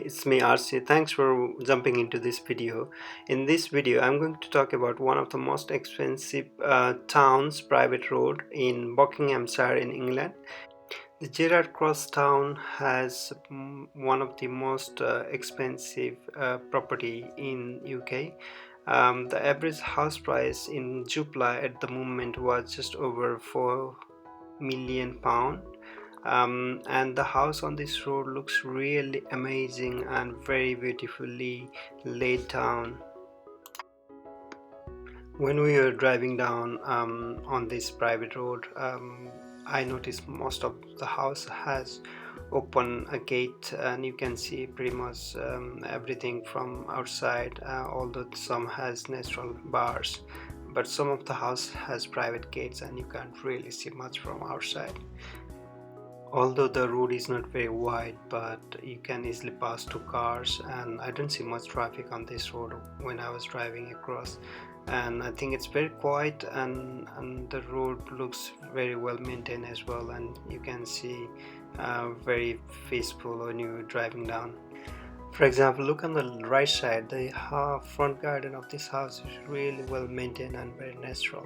it's me RC. Thanks for jumping into this video. In this video, I'm going to talk about one of the most expensive towns, private road in Buckinghamshire in England. The Gerrards Cross town has one of the most expensive property in UK. The average house price in Jubilee at the moment was just over £4 million. And the house on this road looks really amazing and very beautifully laid down. When we were driving down on this private road, I noticed most of the house has open a gate, and you can see pretty much everything from outside, although some has natural bars, but some of the house has private gates and you can't really see much from outside. Although the road is not very wide, but you can easily pass two cars, and I don't see much traffic on this road when I was driving across. And I think it's very quiet, and the road looks very well maintained as well, and you can see very peaceful when you're driving down. For example, look on the right side, the front garden of this house is really well maintained and very natural.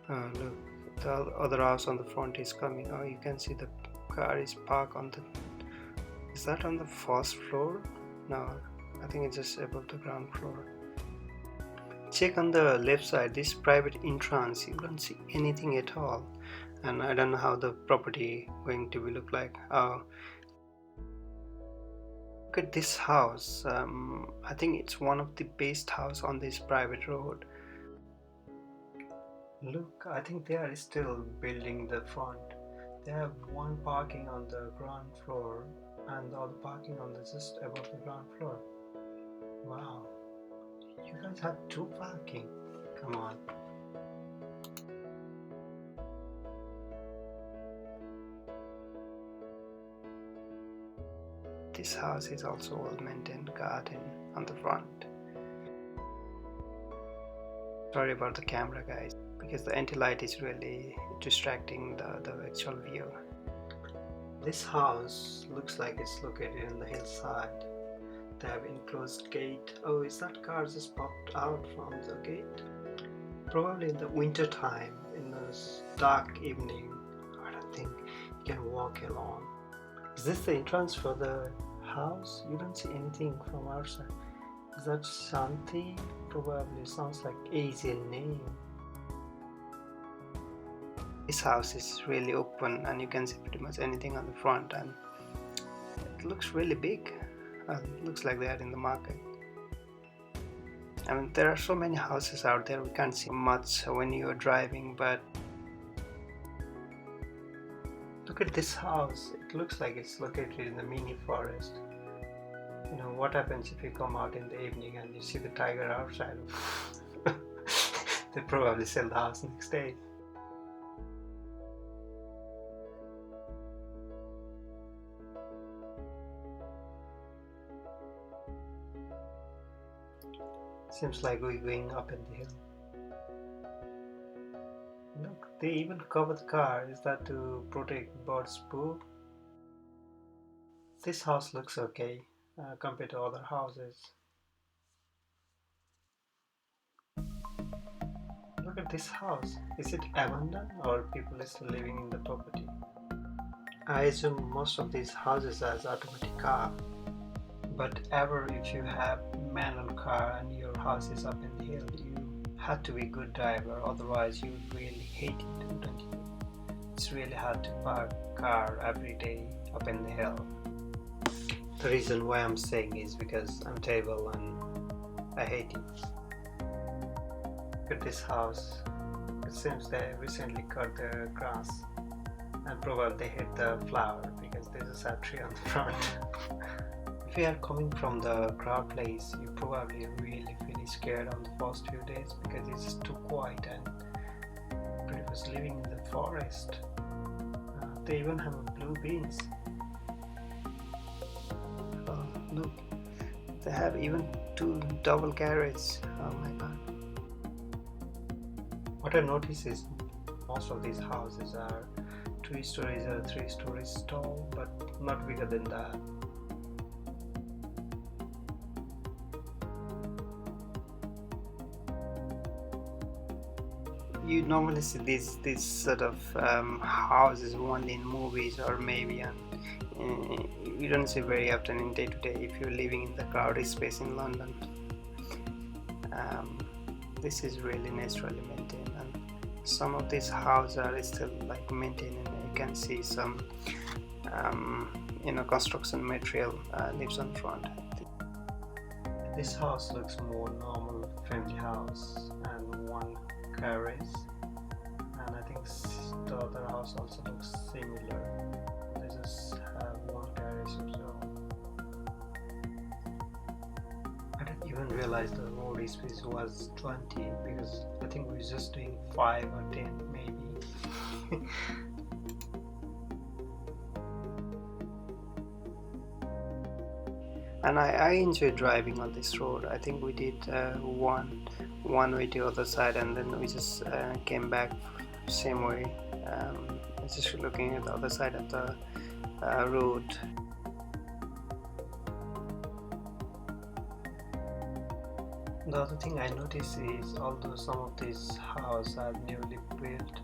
Look, the other house on the front is coming. Oh, you can see the car is parked on the, is that on the first floor? No, I think it's just above the ground floor. Check on the left side, this private entrance, you don't see anything at all, and I don't know how the property going to be look like. Look at this house. I think it's one of the best house on this private road. Look, I think they are still building the front. They have one parking on the ground floor and the other parking on the just above the ground floor. Wow, you guys have two parking. Come on. This house is also well maintained garden on the front. Sorry about the camera, guys, because the anti-light is really distracting the actual view. This house looks like it's located in the hillside. They have enclosed gate. Oh, is that car just popped out from the gate? Probably in the winter time, in this dark evening, I don't think you can walk along. Is this the entrance for the house? You don't see anything from outside. Is that Shanti? Probably sounds like Asian name. This house is really open and you can see pretty much anything on the front, and it looks really big. It looks like they are in the market. I mean, there are so many houses out there, we can't see much when you are driving, but look at this house. It looks like it's located in the mini forest. You know, what happens if you come out in the evening and you see the tiger outside? They probably sell the house next day. Seems like we're going up in the hill. Look, they even cover the car. Is that to protect birds' poop? This house looks okay compared to other houses. Look at this house. Is it abandoned or people are still living in the property? I assume most of these houses has automatic car. But ever if you have manual car and your house is up in the hill, you have to be a good driver, otherwise you would really hate it, wouldn't you? It's really hard to park car every day up in the hill. The reason why I'm saying is because I'm terrible and I hate it. Look at this house. It seems they recently cut the grass and probably they hit the flower because there's a sad tree on the front. If you are coming from the crowd place, you probably really feel scared on the first few days because it's just too quiet and pretty much living in the forest. They even have blue beans. Oh, look, they have even two double garages. Oh my god. What I notice is most of these houses are 2 stories or 3 stories tall, but not bigger than that. You normally see these sort of houses only in movies, or maybe on you don't see very often in day to day if you're living in the crowded space in London. This is really naturally maintained, and some of these houses are still like maintained, and you can see some construction material lives on front. This house looks more normal family house and one garage, and I think the other house also looks similar. They just have one garage as well. I didn't even realize the road space was 20, because I think we were just doing 5 or 10 maybe. And I enjoy driving on this road. I think we did one way to the other side, and then we just came back same way, just looking at the other side of the road. The other thing I notice is, although some of these houses are newly built,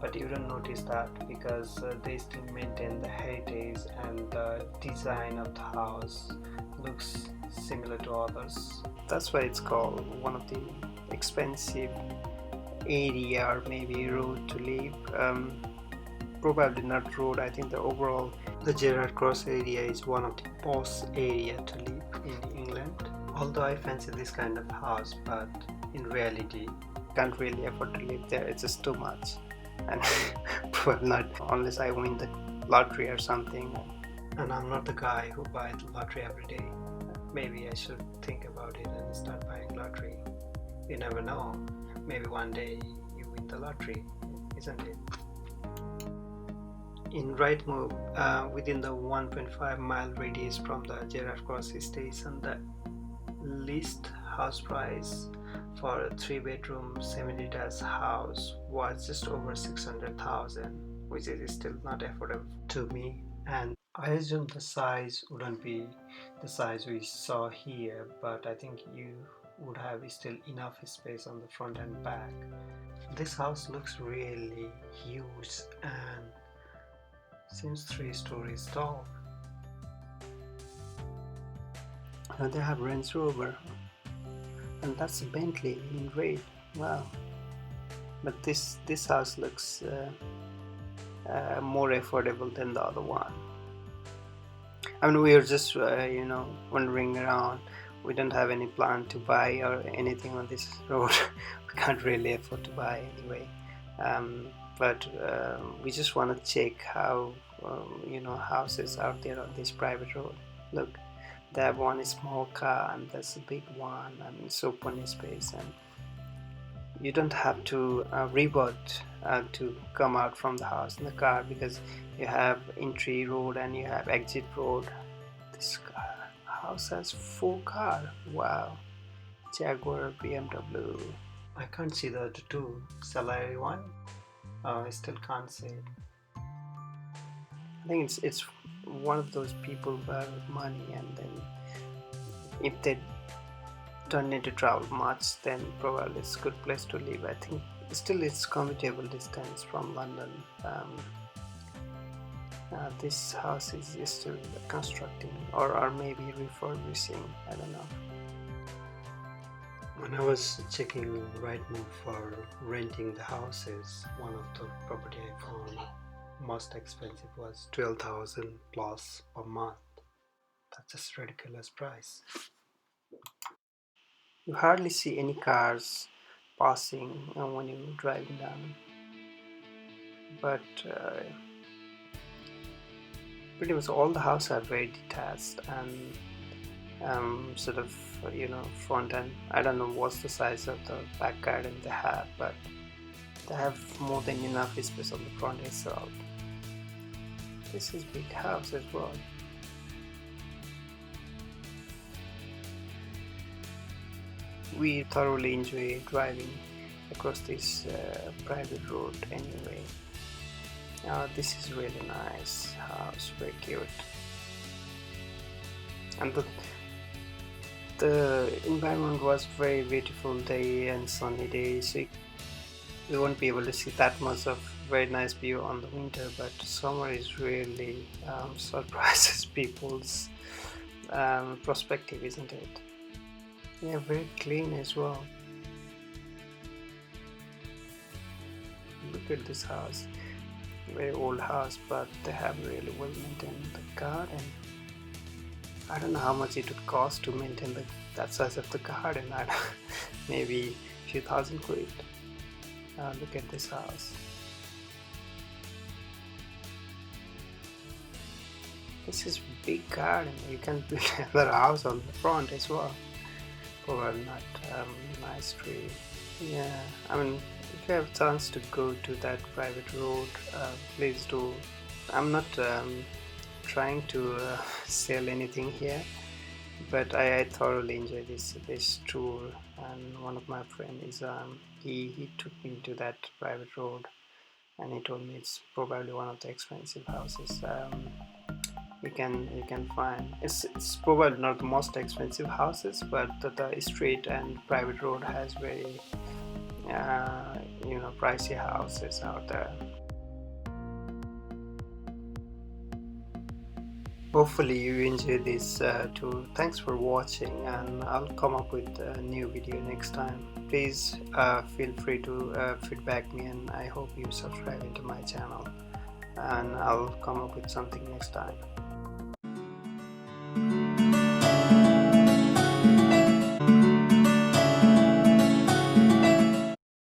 but you don't notice that because they still maintain the heritage, and the design of the house looks similar to others. That's why it's called one of the expensive area, or maybe road to live. Probably not road. I think the Gerrards Cross area is one of the posh area to live in England. Although I fancy this kind of house, but in reality can't really afford to live there. It's just too much, and probably not unless I win the lottery or something. And I'm not the guy who buys the lottery every day. Maybe I should think about it and start buying lottery. You never know. Maybe one day you win the lottery, isn't it? In Rightmove, within the 1.5 mile radius from the Gerrards Cross station, the list house price for a 3-bedroom semi-detached house was just over 600,000, which is still not affordable to me. And I assume the size wouldn't be the size we saw here, but I think you would have still enough space on the front and back. This house looks really huge and seems 3 stories tall. They have Range Rover, and that's a Bentley in red. Wow! But this house looks more affordable than the other one. I mean, we are just wandering around. We don't have any plan to buy or anything on this road. We can't really afford to buy anyway. But we just want to check how houses out there on this private road. Look, they have one small car, and there's a big one, and it's open space, and you don't have to revert to come out from the house in the car, because you have entry road and you have exit road. This house has 4 cars. Wow! Jaguar, BMW. I can't see the other 2. Shall I rewind? I still can't see it. I think it's one of those people who have money, and then if they don't need to travel much, then probably it's a good place to live. I think still it's commutable distance from London. This house is still constructing or maybe refurbishing. I don't know. When I was checking Rightmove for renting the houses, one of the property I found most expensive was 12,000 plus per month. That's just a ridiculous price. You hardly see any cars passing when you're driving down, but pretty much all the houses are very detached and sort of front end. I don't know what's the size of the back garden they have, but they have more than enough space on the front itself. This is big house as well. We thoroughly enjoy driving across this private road anyway. This is really nice house, very cute, and the environment was very beautiful day and sunny day, so you won't be able to see that much of very nice view on the winter, but summer is really surprises people's perspective, isn't it? Yeah, very clean as well. Look at this house, very old house, but they have really well maintained the garden. I don't know how much it would cost to maintain that size of the garden. Maybe a few thousand quid. Look at this house. This is big garden. You can build another house on the front as well. Probably not nice tree. Yeah, I mean, if you have a chance to go to that private road, please do. I'm not trying to sell anything here, but I thoroughly enjoy this tour. And one of my friends, he took me to that private road, and he told me it's probably one of the expensive houses you can find. It's probably not the most expensive houses, but the street and private road has very pricey houses out there. Hopefully you enjoy this tour. Thanks for watching, and I'll come up with a new video next time. Please feel free to feedback me, and I hope you subscribe into my channel, and I'll come up with something next time.